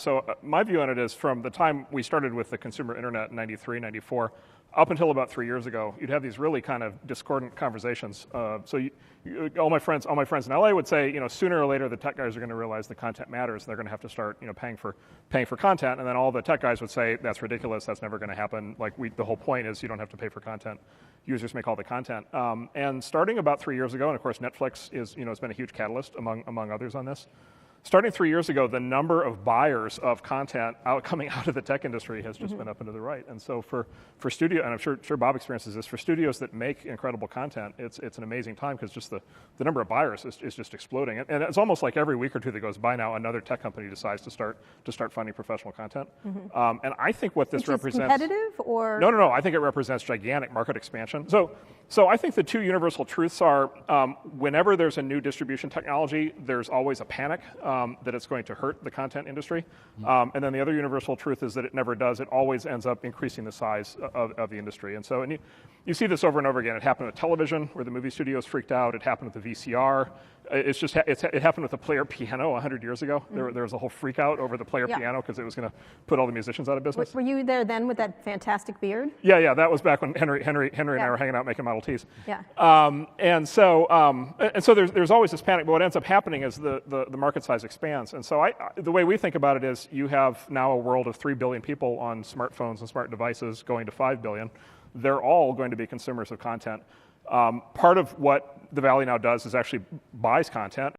So my view on it is from the time we started with the consumer internet in 93, 94, up until about 3 years ago, you'd have these really kind of discordant conversations. All my friends in LA would say, sooner or later the tech guys are going to realize the content matters. They're going to have to start, paying for content. And then all the tech guys would say, that's ridiculous. That's never going to happen. The whole point is you don't have to pay for content. Users make all the content. And starting about 3 years ago, and of course Netflix is, has been a huge catalyst among others on this. Starting 3 years ago, the number of buyers of content coming out of the tech industry has just been up and to the right. And so for studio, and I'm sure Bob experiences this, for studios that make incredible content, it's an amazing time because just the number of buyers is just exploding. And it's almost like every week or two that goes by now, another tech company decides to start funding professional content. And I think what this represents— competitive or? No. I think it represents gigantic market expansion. So I think the two universal truths are whenever there's a new distribution technology, there's always a panic that it's going to hurt the content industry. And then the other universal truth is that it never does. It always ends up increasing the size of the industry. And so you see this over and over again. It happened with television, where the movie studios freaked out. It happened with the VCR. It happened with the player piano 100 years ago. There was a whole freak out over the player piano because it was going to put all the musicians out of business. Were you there then with that fantastic beard? Yeah. That was back when Henry and I were hanging out making Model Ts. Yeah. And so there's always this panic. But what ends up happening is the market size expands. And so the way we think about it is you have now a world of 3 billion people on smartphones and smart devices going to 5 billion. They're all going to be consumers of content. Part of what the Valley now does is actually buys content.